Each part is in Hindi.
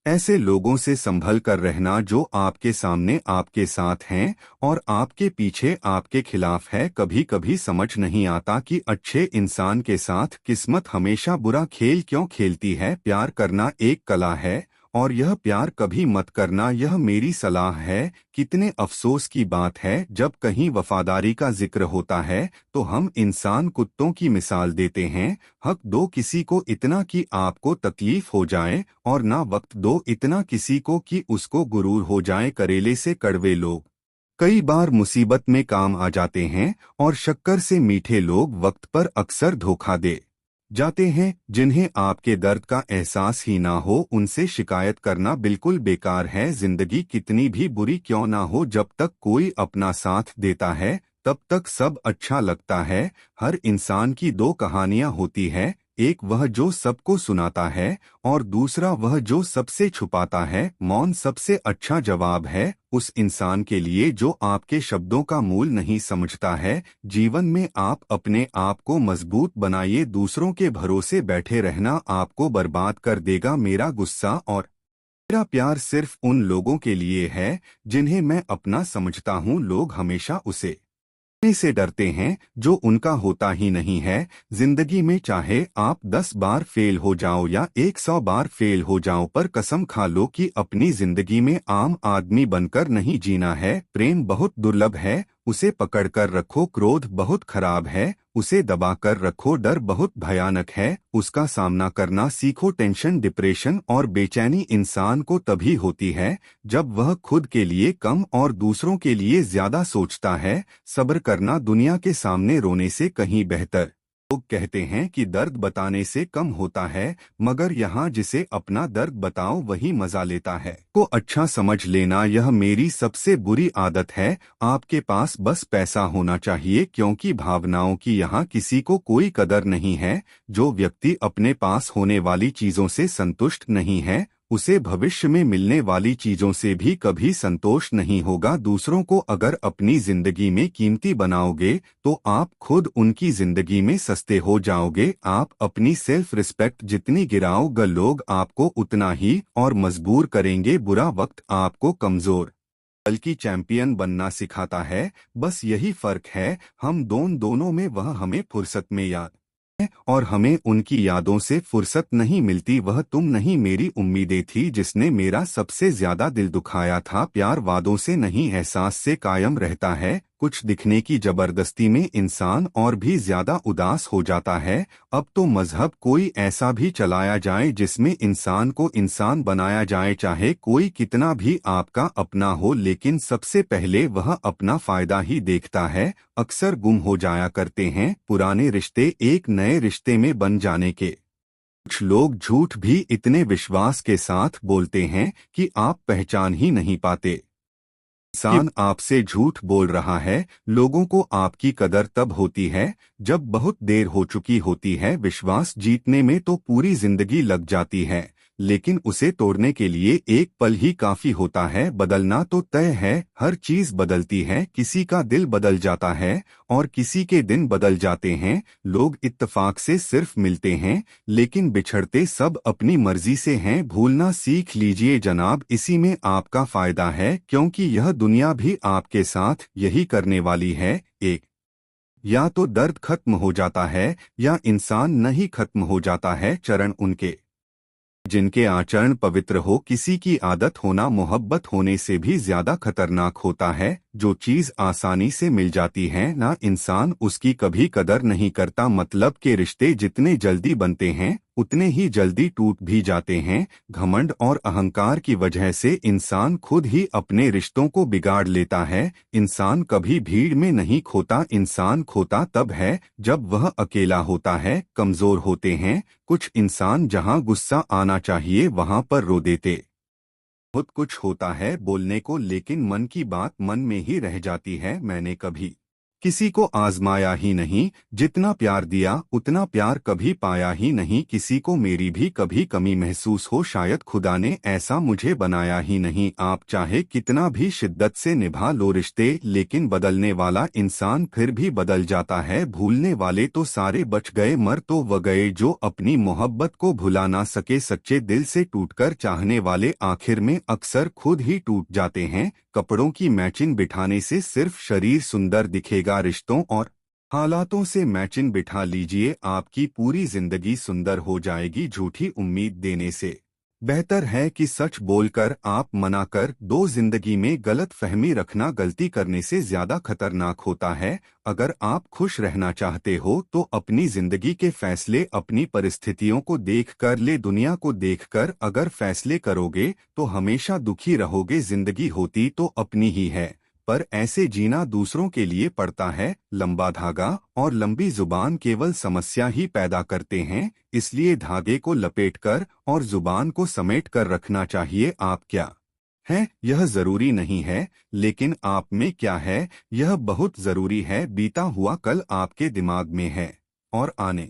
ऐसे लोगों से संभल कर रहना जो आपके सामने आपके साथ हैं और आपके पीछे आपके खिलाफ है। कभी कभी समझ नहीं आता कि अच्छे इंसान के साथ किस्मत हमेशा बुरा खेल क्यों खेलती है। प्यार करना एक कला है और यह प्यार कभी मत करना, यह मेरी सलाह है। कितने अफसोस की बात है जब कहीं वफादारी का जिक्र होता है तो हम इंसान कुत्तों की मिसाल देते हैं। हक दो किसी को इतना कि आपको तकलीफ हो जाए और ना वक्त दो इतना किसी को कि उसको गुरूर हो जाए। करेले से कड़वे लोग कई बार मुसीबत में काम आ जाते हैं और शक्कर से मीठे लोग वक्त पर अक्सर धोखा दे जाते हैं। जिन्हें आपके दर्द का एहसास ही ना हो उनसे शिकायत करना बिल्कुल बेकार है। जिंदगी कितनी भी बुरी क्यों ना हो, जब तक कोई अपना साथ देता है तब तक सब अच्छा लगता है। हर इंसान की दो कहानियां होती है, एक वह जो सबको सुनाता है और दूसरा वह जो सबसे छुपाता है। मौन सबसे अच्छा जवाब है उस इंसान के लिए जो आपके शब्दों का मूल नहीं समझता है। जीवन में आप अपने आप को मजबूत बनाइए, दूसरों के भरोसे बैठे रहना आपको बर्बाद कर देगा। मेरा गुस्सा और मेरा प्यार सिर्फ उन लोगों के लिए है जिन्हें मैं अपना समझता हूँ। लोग हमेशा उसे से डरते हैं जो उनका होता ही नहीं है। जिंदगी में चाहे आप 10 बार फेल हो जाओ या 100 बार फेल हो जाओ, पर कसम खा लो कि अपनी जिंदगी में आम आदमी बनकर नहीं जीना है। प्रेम बहुत दुर्लभ है, उसे पकड़कर रखो। क्रोध बहुत खराब है, उसे दबाकर रखो। डर बहुत भयानक है, उसका सामना करना सीखो। टेंशन, डिप्रेशन और बेचैनी इंसान को तभी होती है जब वह खुद के लिए कम और दूसरों के लिए ज्यादा सोचता है। सब्र करना दुनिया के सामने रोने से कहीं बेहतर। लोग कहते हैं कि दर्द बताने से कम होता है, मगर यहाँ जिसे अपना दर्द बताओ वही मजा लेता है। को अच्छा समझ लेना यह मेरी सबसे बुरी आदत है। आपके पास बस पैसा होना चाहिए, क्योंकि भावनाओं की यहाँ किसी को कोई कदर नहीं है। जो व्यक्ति अपने पास होने वाली चीजों से संतुष्ट नहीं है उसे भविष्य में मिलने वाली चीजों से भी कभी संतोष नहीं होगा। दूसरों को अगर अपनी जिंदगी में कीमती बनाओगे तो आप खुद उनकी जिंदगी में सस्ते हो जाओगे। आप अपनी सेल्फ रिस्पेक्ट जितनी गिराओगे लोग आपको उतना ही और मजबूर करेंगे। बुरा वक्त आपको कमजोर बल्कि चैंपियन बनना सिखाता है। बस यही फर्क है हम दोनों में। वह हमें फुर्सत में याद और हमें उनकी यादों से फुर्सत नहीं मिलती। वह तुम नहीं मेरी उम्मीदें थी जिसने मेरा सबसे ज्यादा दिल दुखाया था। प्यार वादों से नहीं एहसास से कायम रहता है। कुछ दिखने की जबरदस्ती में इंसान और भी ज्यादा उदास हो जाता है। अब तो मजहब कोई ऐसा भी चलाया जाए जिसमें इंसान को इंसान बनाया जाए, चाहे कोई कितना भी आपका अपना हो, लेकिन सबसे पहले वह अपना फायदा ही देखता है। अक्सर गुम हो जाया करते हैं पुराने रिश्ते एक नए रिश्ते में बन जाने के। कुछ लोग झूठ भी इतने विश्वास के साथ बोलते हैं कि आप पहचान ही नहीं पाते। इंसान आपसे झूठ बोल रहा है। लोगों को आपकी कदर तब होती है जब बहुत देर हो चुकी होती है। विश्वास जीतने में तो पूरी जिंदगी लग जाती है, लेकिन उसे तोड़ने के लिए एक पल ही काफी होता है। बदलना तो तय है, हर चीज बदलती है। किसी का दिल बदल जाता है और किसी के दिन बदल जाते हैं। लोग इत्तेफाक से सिर्फ मिलते हैं, लेकिन बिछड़ते सब अपनी मर्जी से हैं। भूलना सीख लीजिए जनाब, इसी में आपका फायदा है, क्योंकि यह दुनिया भी आपके साथ यही करने वाली है। एक या तो दर्द खत्म हो जाता है या इंसान नहीं खत्म हो जाता है। चरण उनके जिनके आचरण पवित्र हो। किसी की आदत होना मोहब्बत होने से भी ज्यादा खतरनाक होता है। जो चीज आसानी से मिल जाती है ना इंसान उसकी कभी कदर नहीं करता। मतलब के रिश्ते जितने जल्दी बनते हैं उतने ही जल्दी टूट भी जाते हैं। घमंड और अहंकार की वजह से इंसान खुद ही अपने रिश्तों को बिगाड़ लेता है। इंसान कभी भीड़ में नहीं खोता, इंसान खोता तब है जब वह अकेला होता है। कमजोर होते हैं कुछ इंसान, जहां गुस्सा आना चाहिए वहां पर रो देते। बहुत कुछ होता है बोलने को, लेकिन मन की बात मन में ही रह जाती है। मैंने कभी किसी को आजमाया ही नहीं, जितना प्यार दिया उतना प्यार कभी पाया ही नहीं। किसी को मेरी भी कभी कमी महसूस हो, शायद खुदा ने ऐसा मुझे बनाया ही नहीं। आप चाहे कितना भी शिद्दत से निभा लो रिश्ते, लेकिन बदलने वाला इंसान फिर भी बदल जाता है। भूलने वाले तो सारे बच गए, मर तो वह गए जो अपनी मोहब्बत को भुला ना सके। सच्चे दिल से टूटकर चाहने वाले आखिर में अक्सर खुद ही टूट जाते हैं। कपड़ों की मैचिंग बिठाने से सिर्फ शरीर सुंदर दिखेगा, रिश्तों और हालातों से मैचिंग बिठा लीजिए, आपकी पूरी जिंदगी सुंदर हो जाएगी। झूठी उम्मीद देने से बेहतर है कि सच बोलकर आप मना कर दो। जिंदगी में गलत फहमी रखना गलती करने से ज्यादा खतरनाक होता है। अगर आप खुश रहना चाहते हो तो अपनी जिंदगी के फैसले अपनी परिस्थितियों को देखकर ले, दुनिया को देखकर अगर फैसले करोगे तो हमेशा दुखी रहोगे। जिंदगी होती तो अपनी ही है, पर ऐसे जीना दूसरों के लिए पड़ता है। लंबा धागा और लंबी जुबान केवल समस्या ही पैदा करते हैं, इसलिए धागे को लपेटकर और जुबान को समेट कर रखना चाहिए। आप क्या हैं यह जरूरी नहीं है, लेकिन आप में क्या है यह बहुत जरूरी है। बीता हुआ कल आपके दिमाग में है और आने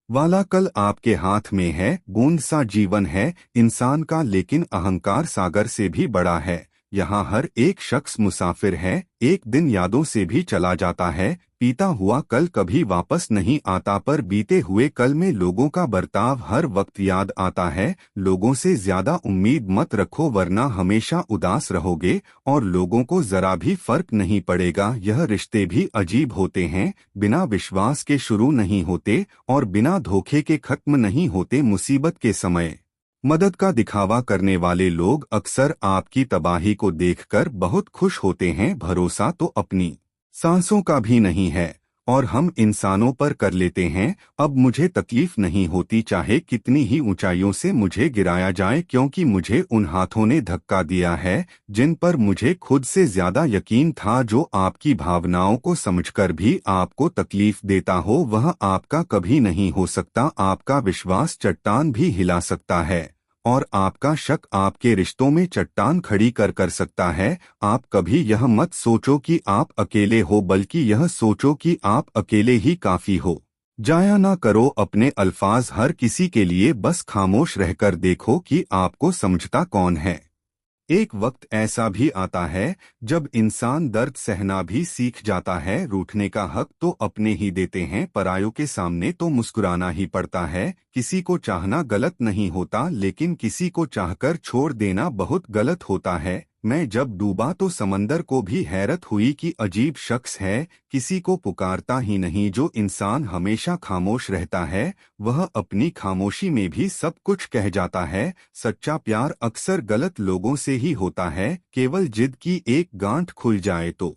वाला कल आपके हाथ में है। बूंद सा जीवन है इंसान का, लेकिन अहंकार सागर से भी बड़ा है। यहाँ हर एक शख्स मुसाफिर है, एक दिन यादों से भी चला जाता है। बीता हुआ कल कभी वापस नहीं आता, पर बीते हुए कल में लोगों का बर्ताव हर वक्त याद आता है। लोगों से ज्यादा उम्मीद मत रखो, वरना हमेशा उदास रहोगे और लोगों को जरा भी फर्क नहीं पड़ेगा। यह रिश्ते भी अजीब होते हैं, बिना विश्वास के शुरू नहीं होते और बिना धोखे के खत्म नहीं होते। मुसीबत के समय मदद का दिखावा करने वाले लोग अक्सर आपकी तबाही को देखकर बहुत खुश होते हैं। भरोसा तो अपनी सांसों का भी नहीं है और हम इंसानों पर कर लेते हैं। अब मुझे तकलीफ नहीं होती चाहे कितनी ही ऊंचाइयों से मुझे गिराया जाए, क्योंकि मुझे उन हाथों ने धक्का दिया है जिन पर मुझे खुद से ज्यादा यकीन था। जो आपकी भावनाओं को समझकर भी आपको तकलीफ देता हो वह आपका कभी नहीं हो सकता। आपका विश्वास चट्टान भी हिला सकता है और आपका शक आपके रिश्तों में चट्टान खड़ी कर सकता है। आप कभी यह मत सोचो कि आप अकेले हो, बल्कि यह सोचो कि आप अकेले ही काफी हो। जाया ना करो अपने अल्फाज हर किसी के लिए, बस खामोश रहकर देखो कि आपको समझता कौन है। एक वक्त ऐसा भी आता है जब इंसान दर्द सहना भी सीख जाता है। रूठने का हक तो अपने ही देते हैं, परायों के सामने तो मुस्कुराना ही पड़ता है। किसी को चाहना गलत नहीं होता, लेकिन किसी को चाहकर छोड़ देना बहुत गलत होता है। मैं जब डूबा तो समंदर को भी हैरत हुई कि अजीब शख्स है, किसी को पुकारता ही नहीं। जो इंसान हमेशा खामोश रहता है वह अपनी खामोशी में भी सब कुछ कह जाता है। सच्चा प्यार अक्सर गलत लोगों से ही होता है, केवल जिद की एक गांठ खुल जाए तो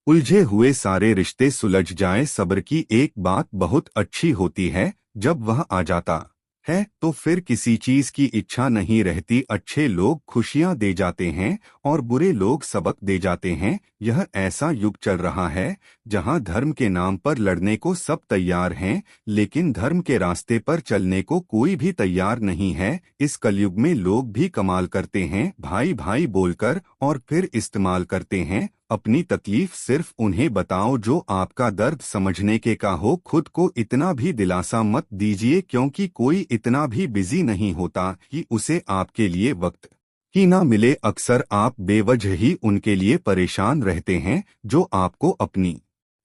उलझे हुए सारे रिश्ते सुलझ जाए। सब्र की एक बात बहुत अच्छी होती है, जब वह आ जाता है तो फिर किसी चीज की इच्छा नहीं रहती। अच्छे लोग खुशियां दे जाते हैं और बुरे लोग सबक दे जाते हैं। यह ऐसा युग चल रहा है जहां धर्म के नाम पर लड़ने को सब तैयार हैं, लेकिन धर्म के रास्ते पर चलने को कोई भी तैयार नहीं है। इस कलयुग में लोग भी कमाल करते हैं, भाई भाई बोलकर और फिर इस्तेमाल करते हैं। अपनी तकलीफ सिर्फ उन्हें बताओ जो आपका दर्द समझने के का हो। खुद को इतना भी दिलासा मत दीजिए, क्योंकि कोई इतना भी बिजी नहीं होता कि उसे आपके लिए वक्त ही ना मिले। अक्सर आप बेवजह ही उनके लिए परेशान रहते हैं जो आपको अपनी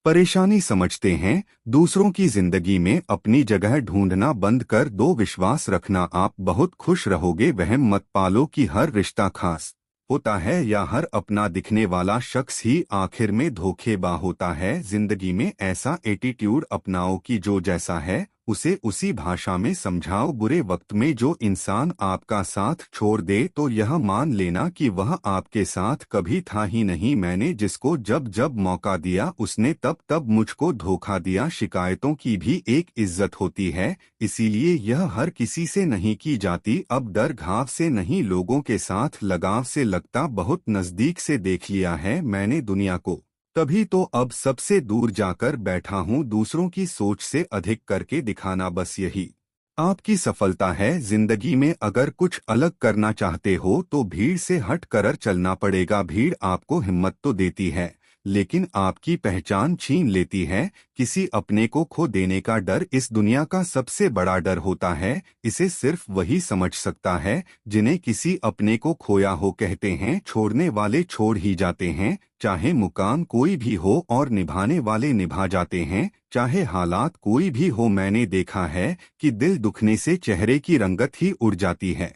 परेशानी समझते हैं। दूसरों की जिंदगी में अपनी जगह ढूंढना बंद कर दो, विश्वास रखना आप बहुत खुश रहोगे। वहम मत पालो कि हर रिश्ता खास होता है या हर अपना दिखने वाला शख्स ही आखिर में धोखेबा होता है। जिंदगी में ऐसा एटीट्यूड अपनाओ कि जो जैसा है उसे उसी भाषा में समझाओ। बुरे वक्त में जो इंसान आपका साथ छोड़ दे तो यह मान लेना कि वह आपके साथ कभी था ही नहीं। मैंने जिसको जब जब मौका दिया उसने तब तब मुझको धोखा दिया। शिकायतों की भी एक इज्जत होती है, इसीलिए यह हर किसी से नहीं की जाती। अब डर घाव से नहीं, लोगों के साथ लगाव से लगता। बहुत नजदीक से देख लिया है मैंने दुनिया को, तभी तो अब सबसे दूर जाकर बैठा हूँ। दूसरों की सोच से अधिक करके दिखाना, बस यही आपकी सफलता है। जिंदगी में अगर कुछ अलग करना चाहते हो तो भीड़ से हट कर चलना पड़ेगा। भीड़ आपको हिम्मत तो देती है, लेकिन आपकी पहचान छीन लेती है। किसी अपने को खो देने का डर इस दुनिया का सबसे बड़ा डर होता है। इसे सिर्फ वही समझ सकता है जिन्हें किसी अपने को खोया हो। कहते हैं छोड़ने वाले छोड़ ही जाते हैं, चाहे मुकाम कोई भी हो, और निभाने वाले निभा जाते हैं, चाहे हालात कोई भी हो। मैंने देखा है कि दिल दुखने से चेहरे की रंगत ही उड़ जाती है।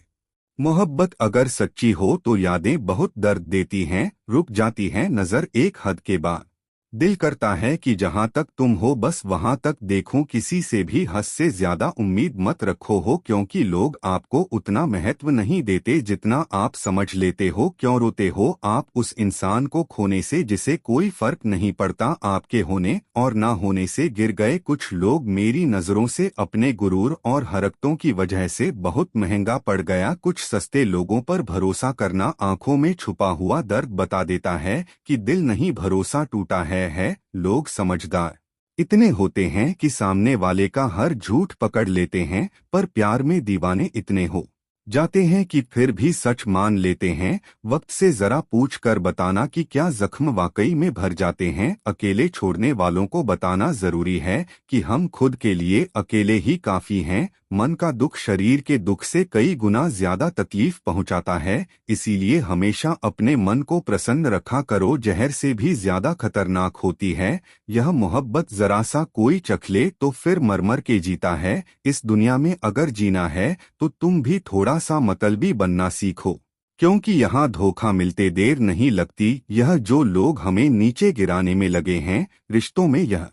मोहब्बत अगर सच्ची हो तो यादें बहुत दर्द देती हैं, रुक जाती हैं नजर एक हद के बाद। दिल करता है कि जहां तक तुम हो बस वहां तक देखूं, किसी से भी हद से ज्यादा उम्मीद मत रखो हो, क्योंकि लोग आपको उतना महत्व नहीं देते जितना आप समझ लेते हो। क्यों रोते हो आप उस इंसान को खोने से जिसे कोई फर्क नहीं पड़ता आपके होने और ना होने से? गिर गए कुछ लोग मेरी नजरों से अपने गुरूर और हरकतों की वजह से। बहुत महंगा पड़ गया कुछ सस्ते लोगों पर भरोसा करना। आंखों में छुपा हुआ दर्द बता देता है कि दिल नहीं भरोसा टूटा है। लोग समझदार इतने होते हैं कि सामने वाले का हर झूठ पकड़ लेते हैं, पर प्यार में दीवाने इतने हो जाते हैं कि फिर भी सच मान लेते हैं। वक्त से जरा पूछ कर बताना कि क्या जख्म वाकई में भर जाते हैं। अकेले छोड़ने वालों को बताना जरूरी है कि हम खुद के लिए अकेले ही काफी हैं। मन का दुख शरीर के दुख से कई गुना ज्यादा तकलीफ पहुंचाता है, इसीलिए हमेशा अपने मन को प्रसन्न रखा करो। जहर से भी ज्यादा खतरनाक होती है यह मोहब्बत, जरा सा कोई चख ले तो फिर मर के जीता है। इस दुनिया में अगर जीना है तो तुम भी थोड़ा सा मतलबी बनना सीखो, क्योंकि यहाँ धोखा मिलते देर नहीं लगती। यह जो लोग हमें नीचे गिराने में लगे हैं, रिश्तों में यह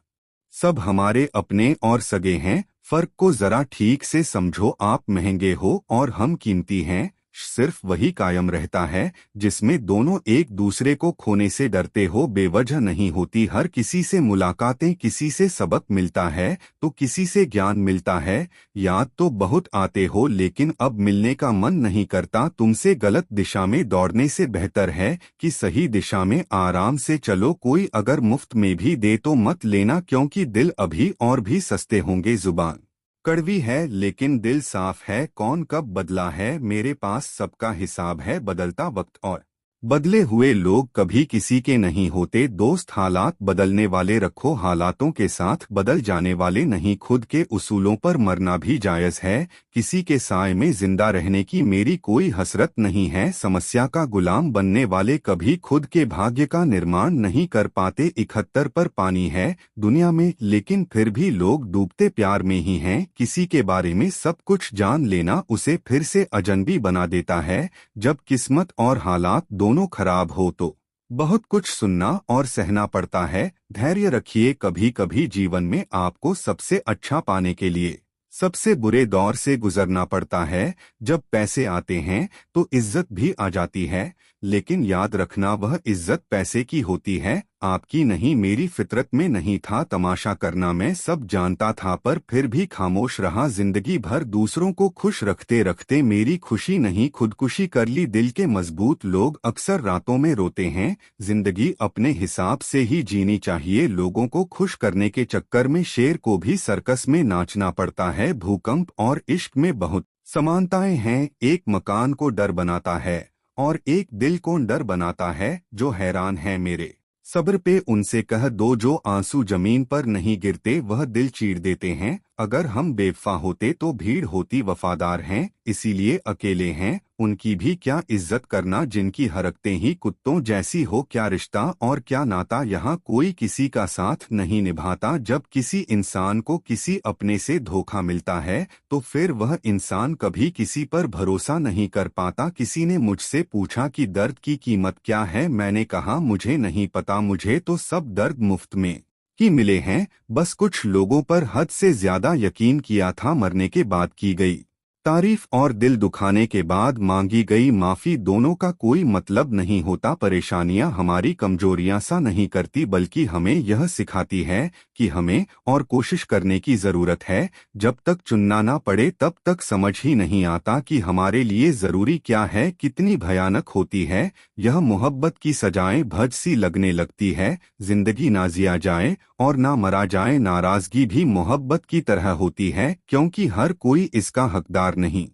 सब हमारे अपने और सगे हैं। फर्क को जरा ठीक से समझो, आप महंगे हो और हम कीमती हैं। सिर्फ वही कायम रहता है जिसमें दोनों एक दूसरे को खोने से डरते हो। बेवजह नहीं होती हर किसी से मुलाकातें, किसी से सबक मिलता है तो किसी से ज्ञान मिलता है। याद तो बहुत आते हो लेकिन अब मिलने का मन नहीं करता तुमसे। गलत दिशा में दौड़ने से बेहतर है कि सही दिशा में आराम से चलो। कोई अगर मुफ्त में भी दे तो मत लेना, क्योंकि दिल अभी और भी सस्ते होंगे। जुबान कड़वी है लेकिन दिल साफ है। कौन कब बदला है मेरे पास सबका हिसाब है। बदलता वक्त और बदले हुए लोग कभी किसी के नहीं होते दोस्त। हालात बदलने वाले रखो हालातों के साथ, बदल जाने वाले नहीं। खुद के उसूलों पर मरना भी जायज है, किसी के साए में जिंदा रहने की मेरी कोई हसरत नहीं है। समस्या का गुलाम बनने वाले कभी खुद के भाग्य का निर्माण नहीं कर पाते। 71 पर पानी है दुनिया में लेकिन फिर भी लोग डूबते प्यार में ही हैं। किसी के बारे में सब कुछ जान लेना उसे फिर से अजनबी बना देता है। जब किस्मत और हालात दोनों खराब हो तो बहुत कुछ सुनना और सहना पड़ता है। धैर्य रखिए, कभी कभी जीवन में आपको सबसे अच्छा पाने के लिए सबसे बुरे दौर से गुजरना पड़ता है। जब पैसे आते हैं तो इज्जत भी आ जाती है, लेकिन याद रखना वह इज्जत पैसे की होती है, आपकी नहीं। मेरी फितरत में नहीं था तमाशा करना, मैं सब जानता था पर फिर भी खामोश रहा। जिंदगी भर दूसरों को खुश रखते रखते मेरी खुशी नहीं खुदकुशी कर ली। दिल के मजबूत लोग अक्सर रातों में रोते हैं। जिंदगी अपने हिसाब से ही जीनी चाहिए, लोगों को खुश करने के चक्कर में शेर को भी सर्कस में नाचना पड़ता है। भूकंप और इश्क में बहुत समानताएं हैं, एक मकान को डर बनाता है और एक दिल को डर बनाता है। जो हैरान है मेरे सब्र पे उनसे कह दो, जो आंसू जमीन पर नहीं गिरते वह दिल चीर देते हैं। अगर हम बेवफा होते तो भीड़ होती वफादार हैं, इसीलिए अकेले हैं। उनकी भी क्या इज्जत करना जिनकी हरकतें ही कुत्तों जैसी हो। क्या रिश्ता और क्या नाता, यहाँ कोई किसी का साथ नहीं निभाता। जब किसी इंसान को किसी अपने से धोखा मिलता है तो फिर वह इंसान कभी किसी पर भरोसा नहीं कर पाता। किसी ने मुझसे पूछा कि दर्द की कीमत क्या है, मैंने कहा मुझे नहीं पता, मुझे तो सब दर्द मुफ्त में ही मिले हैं। बस कुछ लोगों पर हद से ज्यादा यकीन किया था, मरने के बाद की गई तारीफ और दिल दुखाने के बाद मांगी गई माफी दोनों का कोई मतलब नहीं होता। परेशानियां हमारी कमजोरियां सा नहीं करती बल्कि हमें यह सिखाती है कि हमें और कोशिश करने की जरूरत है। जब तक चुनना ना पड़े तब तक समझ ही नहीं आता कि हमारे लिए जरूरी क्या है, कितनी भयानक होती है यह मोहब्बत की सजाएं। भज सी लगने लगती है, जिंदगी ना जिया जाए और ना मरा जाए। नाराजगी भी मोहब्बत की तरह होती है, क्योंकि हर कोई इसका हकदार नहीं।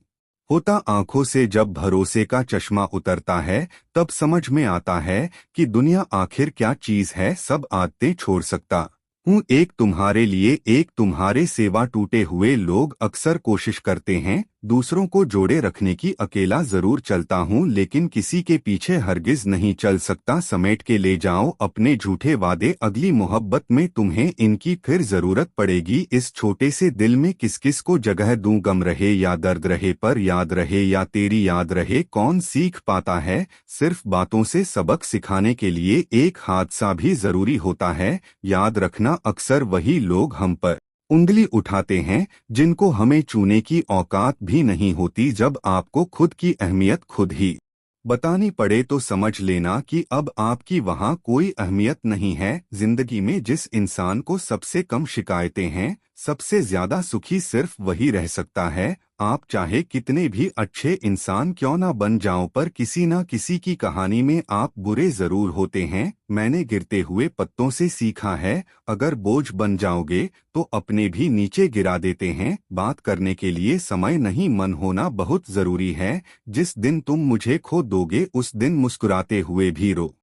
होता आंखों से जब भरोसे का चश्मा उतरता है, तब समझ में आता है कि दुनिया आखिर क्या चीज है। सब आदतें छोड़ सकता हूँ एक तुम्हारे लिए, एक तुम्हारे सेवा। टूटे हुए लोग अक्सर कोशिश करते हैं दूसरों को जोड़े रखने की। अकेला जरूर चलता हूँ लेकिन किसी के पीछे हरगिज नहीं चल सकता। समेट के ले जाओ अपने झूठे वादे, अगली मोहब्बत में तुम्हें इनकी फिर जरूरत पड़ेगी। इस छोटे से दिल में किस किस को जगह दूं, गम रहे या दर्द रहे, पर याद रहे या तेरी याद रहे। कौन सीख पाता है सिर्फ बातों से, सबक सिखाने के लिए एक हादसा भी जरूरी होता है। याद रखना अक्सर वही लोग हम पर उंगली उठाते हैं जिनको हमें छूने की औकात भी नहीं होती। जब आपको खुद की अहमियत खुद ही बतानी पड़े तो समझ लेना कि अब आपकी वहाँ कोई अहमियत नहीं है। जिंदगी में जिस इंसान को सबसे कम शिकायतें हैं, सबसे ज्यादा सुखी सिर्फ वही रह सकता है। आप चाहे कितने भी अच्छे इंसान क्यों ना बन जाओ, पर किसी न किसी की कहानी में आप बुरे जरूर होते हैं। मैंने गिरते हुए पत्तों से सीखा है, अगर बोझ बन जाओगे तो अपने भी नीचे गिरा देते हैं। बात करने के लिए समय नहीं, मन होना बहुत जरूरी है। जिस दिन तुम मुझे खो दोगे उस दिन मुस्कुराते हुए भी रो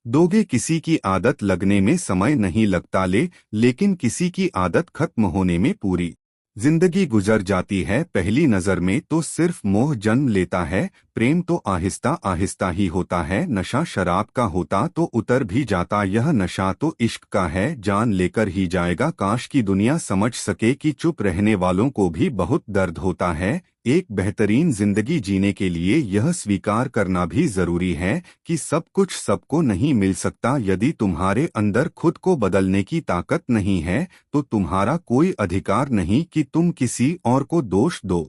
दोगे। किसी की आदत लगने में समय नहीं लगता लेकिन किसी की आदत खत्म होने में पूरी जिंदगी गुजर जाती है। पहली नजर में तो सिर्फ मोह जन्म लेता है, प्रेम तो आहिस्ता आहिस्ता ही होता है। नशा शराब का होता तो उतर भी जाता, यह नशा तो इश्क का है, जान लेकर ही जाएगा। काश की दुनिया समझ सके कि चुप रहने वालों को भी बहुत दर्द होता है। एक बेहतरीन जिंदगी जीने के लिए यह स्वीकार करना भी जरूरी है कि सब कुछ सबको नहीं मिल सकता। यदि तुम्हारे अंदर खुद को बदलने की ताकत नहीं है तो तुम्हारा कोई अधिकार नहीं कि तुम किसी और को दोष दो।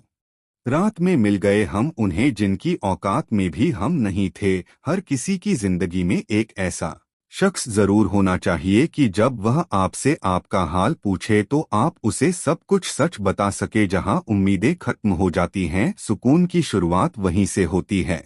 रात में मिल गए हम उन्हें जिनकी औकात में भी हम नहीं थे। हर किसी की जिंदगी में एक ऐसा शख्स जरूर होना चाहिए कि जब वह आपसे आपका हाल पूछे तो आप उसे सब कुछ सच बता सके। जहां उम्मीदें खत्म हो जाती हैं, सुकून की शुरुआत वहीं से होती है।